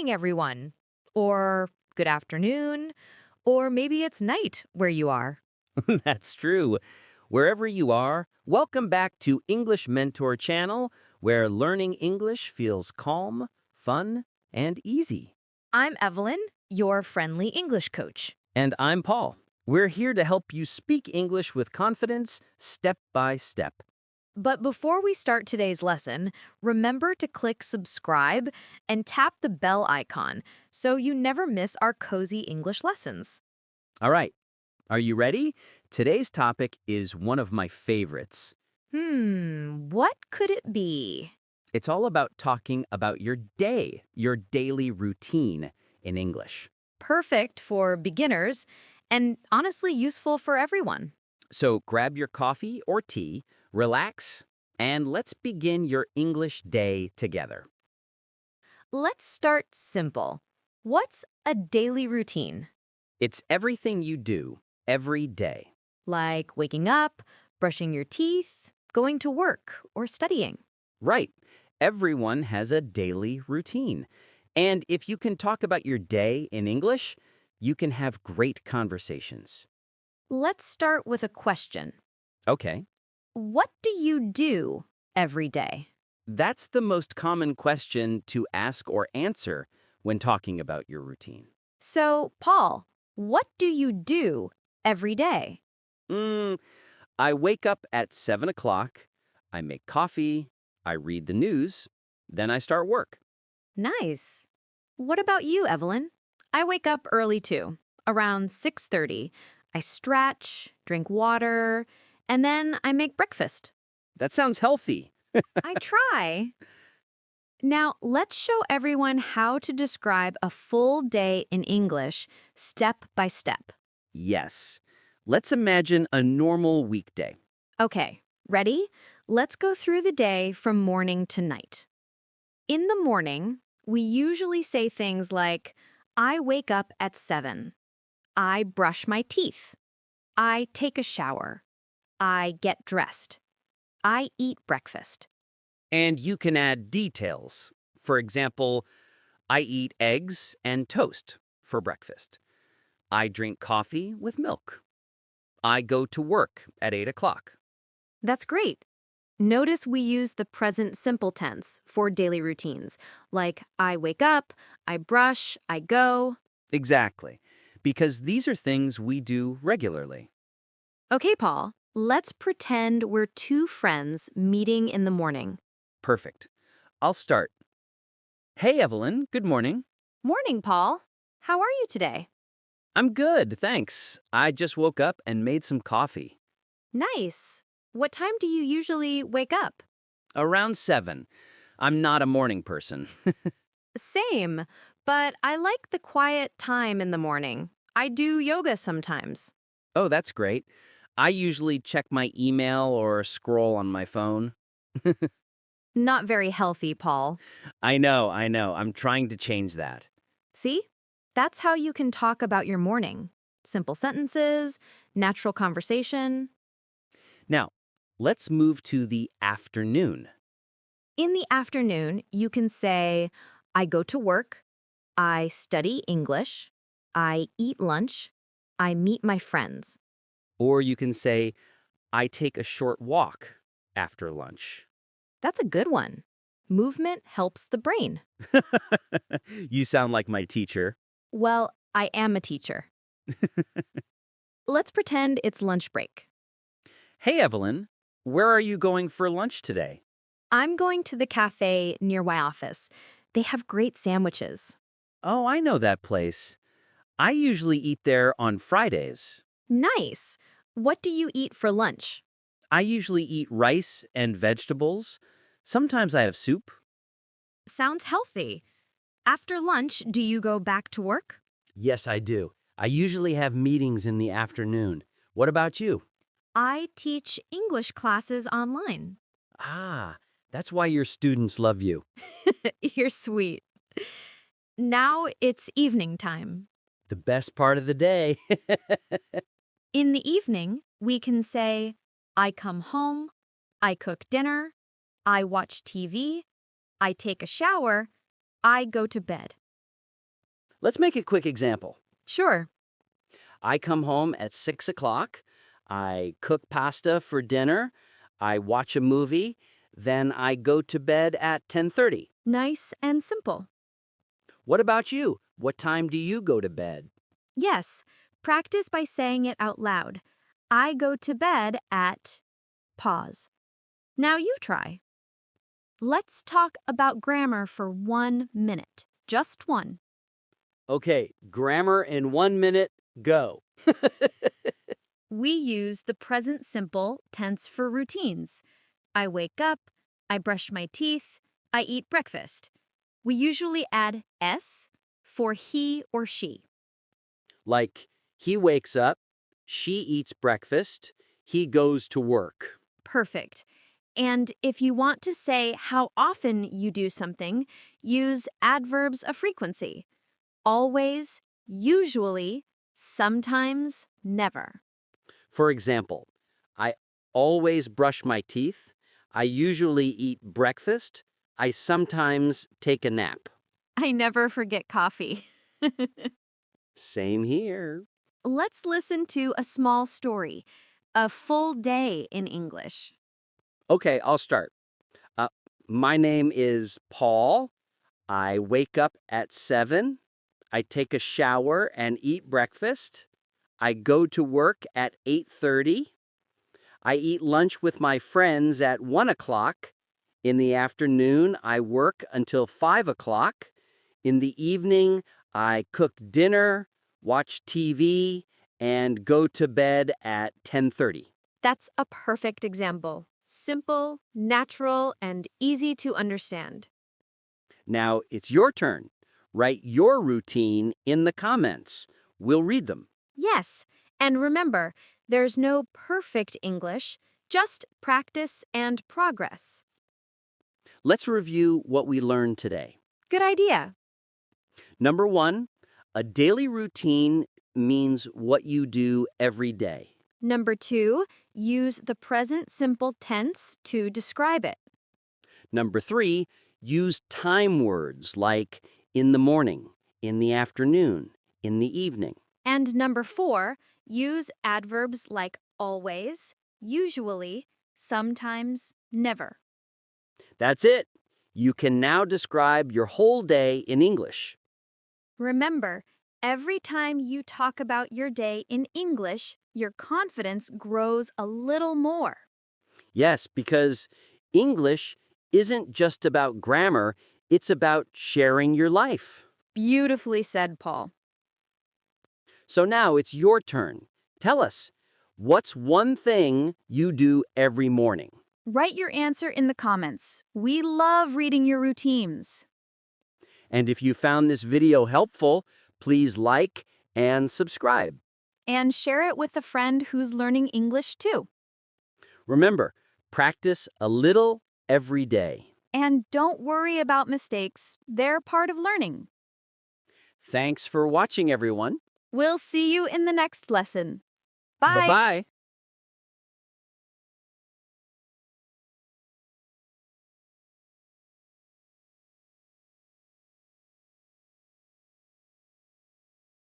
morning, everyone. Or good afternoon. Or maybe it's night where you are. That's true. Wherever you are, welcome back to English Mentor Channel, where learning English feels calm, fun, and easy. I'm Evelyn, your friendly English coach. And I'm Paul. We're here to help you speak English with confidence, step by step. But before we start today's lesson, remember to click subscribe and tap the bell icon so you never miss our cozy English lessons. All right, are you ready? Today's topic is one of my favorites. What could it be? It's all about talking about your day, your daily routine in English. Perfect for beginners and honestly useful for everyone. So grab your coffee or tea, relax, and let's begin your English day together. Let's start simple. What's a daily routine? It's everything you do every day. Like waking up, brushing your teeth, going to work, or studying. Right. Everyone has a daily routine. And if you can talk about your day in English, you can have great conversations. Let's start with a question. Okay. What do you do every day? That's the most common question to ask or answer when talking about your routine. So, Paul, what do you do every day? Mm, I wake up at 7 o'clock, I make coffee, I read the news, then I start work. Nice. What about you, Evelyn? I wake up early too, around 6:30. I stretch, drink water, and then I make breakfast. That sounds healthy. I try. Now, let's show everyone how to describe a full day in English, step by step. Yes. Let's imagine a normal weekday. Okay, ready? Let's go through the day from morning to night. In the morning, we usually say things like, I wake up at 7. I brush my teeth. I take a shower. I get dressed. I eat breakfast. And you can add details. For example, I eat eggs and toast for breakfast. I drink coffee with milk. I go to work at 8 o'clock. That's great. Notice we use the present simple tense for daily routines, like I wake up, I brush, I go. Exactly, because these are things we do regularly. Okay, Paul, let's pretend we're two friends meeting in the morning. Perfect. I'll start. Hey, Evelyn, good morning. Morning, Paul. How are you today? I'm good, thanks. I just woke up and made some coffee. Nice. What time do you usually wake up? Around 7. I'm not a morning person. Same, but I like the quiet time in the morning. I do yoga sometimes. Oh, that's great. I usually check my email or scroll on my phone. Not very healthy, Paul. I know. I'm trying to change that. See? That's how you can talk about your morning. Simple sentences, natural conversation. Now, let's move to the afternoon. In the afternoon, you can say, I go to work, I study English, I eat lunch, I meet my friends. Or you can say, I take a short walk after lunch. That's a good one. Movement helps the brain. You sound like my teacher. Well, I am a teacher. Let's pretend it's lunch break. Hey, Evelyn, where are you going for lunch today? I'm going to the cafe near my office. They have great sandwiches. Oh, I know that place. I usually eat there on Fridays. Nice. What do you eat for lunch? I usually eat rice and vegetables. Sometimes I have soup. Sounds healthy. After lunch, do you go back to work? Yes, I do. I usually have meetings in the afternoon. What about you? I teach English classes online. Ah, that's why your students love you. You're sweet. Now it's evening time. The best part of the day. In the evening, we can say, I come home, I cook dinner, I watch TV, I take a shower, I go to bed. Let's make a quick example. Sure. I come home at 6 o'clock. I cook pasta for dinner. I watch a movie. Then I go to bed at 10:30. Nice and simple. What about you? What time do you go to bed? Yes, practice by saying it out loud. I go to bed at pause. Now you try. Let's talk about grammar for 1 minute. Just one. Okay, grammar in 1 minute, go. We use the present simple tense for routines. I wake up, I brush my teeth, I eat breakfast. We usually add s for he or she. Like, he wakes up, she eats breakfast, he goes to work. Perfect. And if you want to say how often you do something, use adverbs of frequency. Always, usually, sometimes, never. For example, I always brush my teeth, I usually eat breakfast, I sometimes take a nap. I never forget coffee. Same here. Let's listen to a small story, a full day in English. Okay, I'll start. Uh, my name is Paul. I wake up at 7. I take a shower and eat breakfast. I go to work at 8:30. I eat lunch with my friends at 1 o'clock. In the afternoon, I work until 5 o'clock. In the evening, I cook dinner, watch TV, and go to bed at 10:30. That's a perfect example. Simple, natural, and easy to understand. Now it's your turn. Write your routine in the comments. We'll read them. Yes, and remember, there's no perfect English, just practice and progress. Let's review what we learned today. Good idea. Number 1, a daily routine means what you do every day. Number 2, use the present simple tense to describe it. Number 3, use time words like in the morning, in the afternoon, in the evening. And number 4, use adverbs like always, usually, sometimes, never. That's it. You can now describe your whole day in English. Remember, every time you talk about your day in English, your confidence grows a little more. Yes, because English isn't just about grammar, it's about sharing your life. Beautifully said, Paul. So now it's your turn. Tell us, what's one thing you do every morning? Write your answer in the comments. We love reading your routines. And if you found this video helpful, please like and subscribe. And share it with a friend who's learning English too. Remember, practice a little every day. And don't worry about mistakes. They're part of learning. Thanks for watching, everyone. We'll see you in the next lesson. Bye. Bye-bye.